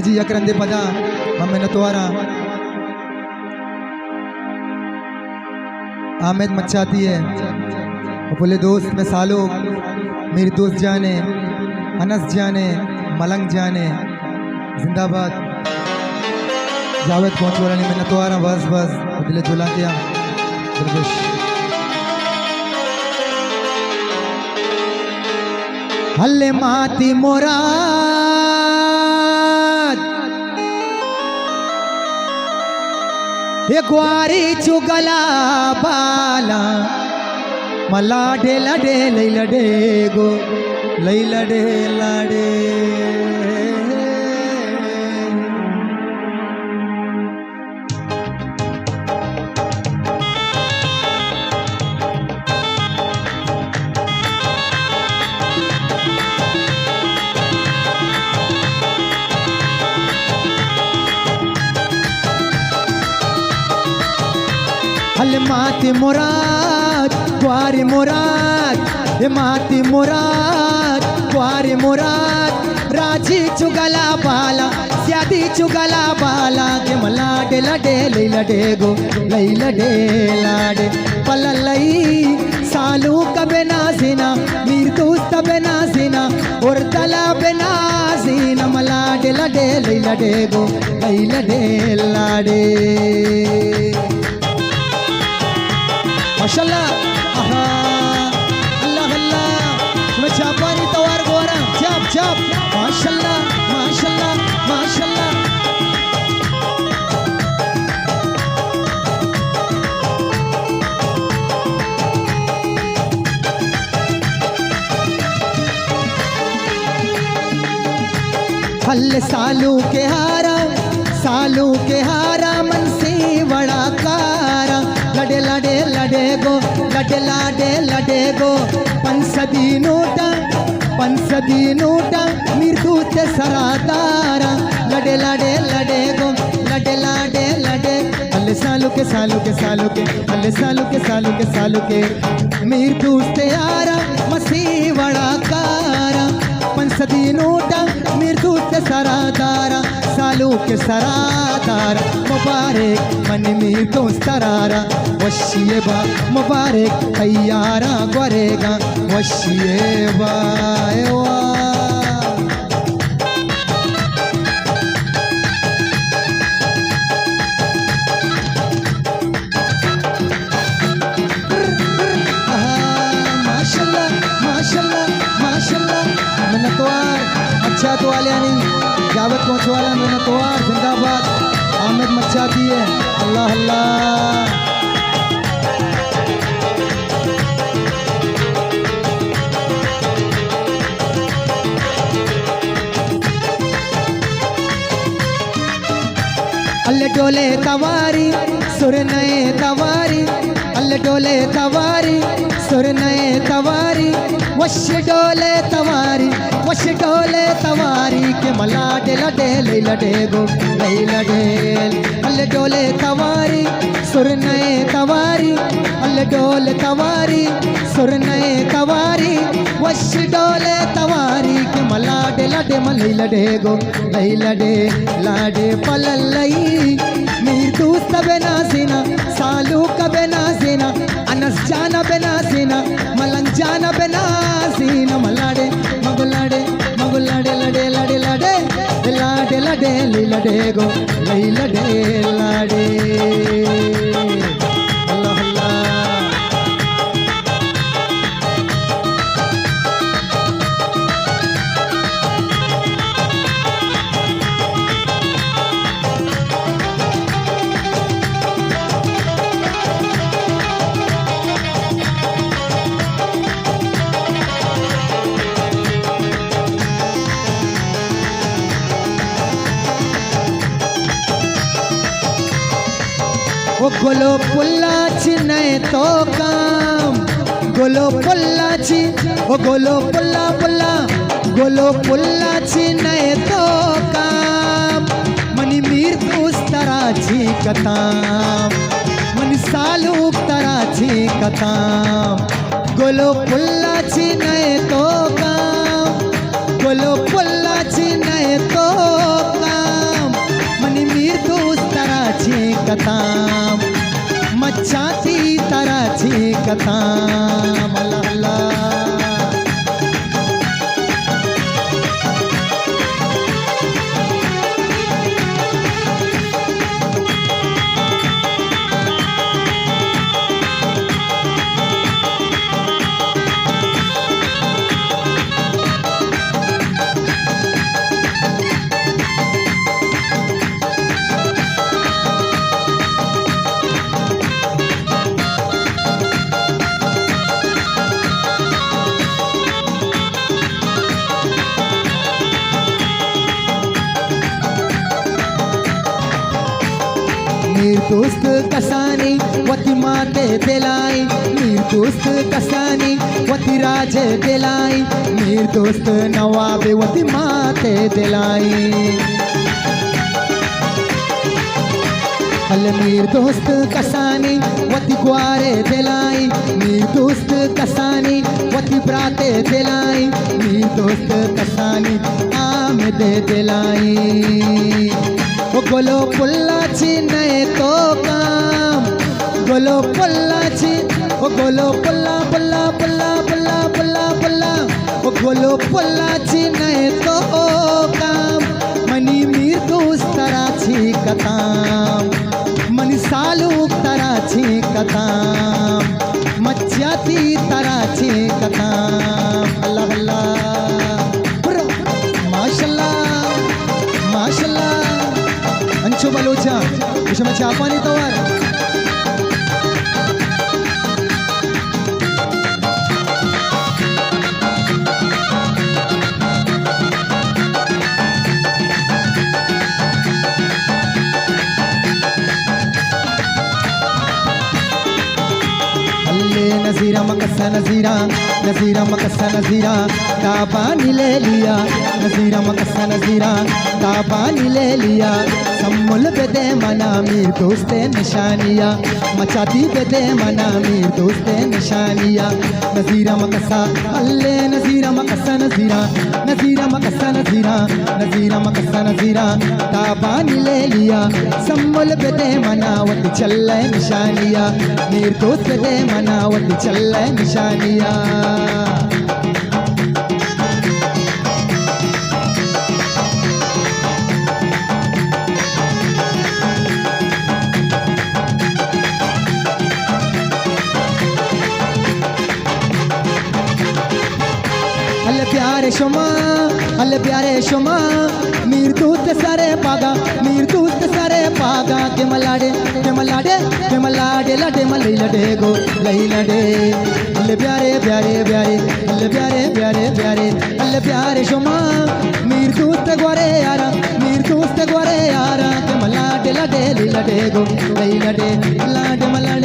जी अकरंदे पदा मम्मे नतवारा आमिद मचाती है बोले दोस्त में सालो मेरी दोस्त जाने अनस जाने मलंग जाने जिंदाबाद जावेद पहुंच वाला नहीं मैं नतवारा बस बस दिले झुला दिया दुर्गुश हल्ले माती मोराद ये ग्वारी चुगला बाला मलाडे लडे लई लडे गो लई लडे लाडे हल माती मुराद ग्वारी मुराद ये माती मुराद ग्वारी मुराद राजी चुगला बाला स्यादी चुगला बाला के मलाडे लडे लई लडे गो लई लडे लाडे पललई सालू कबे नाज़िना मीर दोस्त बे नाज़िना और तला बे नाज़िना मलाडे लडे लई लडे गो लई लडे लाडे माशाल्लाह आहा अल्लाह अल्लाह मैं चापानी तवार गोरा चाप चाप माशाल्लाह माशाल्लाह माशाल्लाह हल्ले सालू के हारा मन से बड़ा कारा लडे लडे लडे गो लडे लाडे लडे गो पंसदी नोटा मिर्दूते सरादारा लडे लाडे लडे गो लडे लाडे लडे अल्ले सालू के अल्ले सालू के मिर्दूते यारा मसीह बड़ा कारा पंसदी नोटा मिर्दूते सरादारा सालू के सरादारा मुबारक मन मीर दोस्त तरारा वशिए बा मुबारक तैयारा गोरेगा वशिए बा माशाल्लाह माशाल्लाह माशाल्लाह मिन्नतवार अच्छा तो वाले नहीं जावत पहुँच वाला मिन्नतवार जिंदाबाद आमिद मचाती है अल्लाह अल्लाह अल्ले डोले तवारी सुर नए तवारी अल्ले डोले तवारी सुर नए तवारी वश डोले तवारी के मलाडे लडे लई लडे गो लई लडे अल्ले डोले तवारी सुर नए तवारी अल्ले डोले तवारी सुर नए तवारी वश डोले तवारी के मलाडे लडे मलई लडे गो लई लडे लाडे पललई मीर दोस्त बे नाज़िना सालू कबे नाज़िना अनस जाना बे नाज़िना मलंग जाना बे नाज़िना मलाडे मगुलाडे मगुलाडे लडे लडे लडे लाडे लडे लई लडे गो लई लडे लाडे अल्लाह अल्लाह वो गोलो पुल्लाची नए तो काम गोलो पुल्लाची वो गोलो पुल्ला पुल्ला गोलो पुल्लाची नए तो काम मनी मीर दोस्त तराची कताम मनी सालूक तराची कताम गोलो पुल्लाची नए तो काम गोलो पुल्लाची नए तो काम कताम अल्लाह अल्लाह मीर दोस्त कसानी वती माते दिलाई मीर दोस्त कसानी वती राजे दिलाई मीर दोस्त नवाबे वती माते दिलाई अल मीर दोस्त कसानी वती ग्वारे दिलाई मीर दोस्त कसानी वती ब्राते दिलाई मीर दोस्त कसानी आमदे दिलाई ओ गोलो पुल्लाची नए तो काम गोलो पुल्लाची ओ गोलो पुल्ला पुल्ला पुल्ला पुल्ला पुल्ला पुल्ला ओ गोलो पुल्लाची नए तो काम मनी मीर दोस्त तराची कताम मनी सालूक तराची कताम मच्चाती तराची कताम अल्लाह अल्लाह माशाल्लाह माशाल्लाह अंशु बलोचा विषम चापानी तवार नजीरा मकसा नजीरा नजीरा मकसा नजीरा दाबानी ले लिया नजीरा मकसा नजीरा दाबानी ले लिया सम्मुल बेदे मना मीर दोस्ते निशानिया मचाती बेदे मना मीर दोस्ते निशानिया नजीरा मकसा अल्ले नजीरा मकसा नजीरा नजीरा मकसा नजीरा नजीरा मकसा नजीरा दाबानी ले लिया सम्मुल बेदे मनावत चल निशानिया मीर दोस्त बेदे मनावत चल निशानिया अल्ले प्यारे शुमा मीर दूत सारे पागा मीर दूत सारे पागा के मलाडे के मलाडे के मलाडे लडे मलई लडे गो लई लडे अल्ले प्यारे प्यारे प्यारे अल्ले प्यारे प्यारे प्यारे अल्ले प्यारे शुमा मीर दूत ग्वारे यारा मीर दूत ग्वारे यारा के मलाडे लडे लई लडे गो लई लडे लाडे मलाडे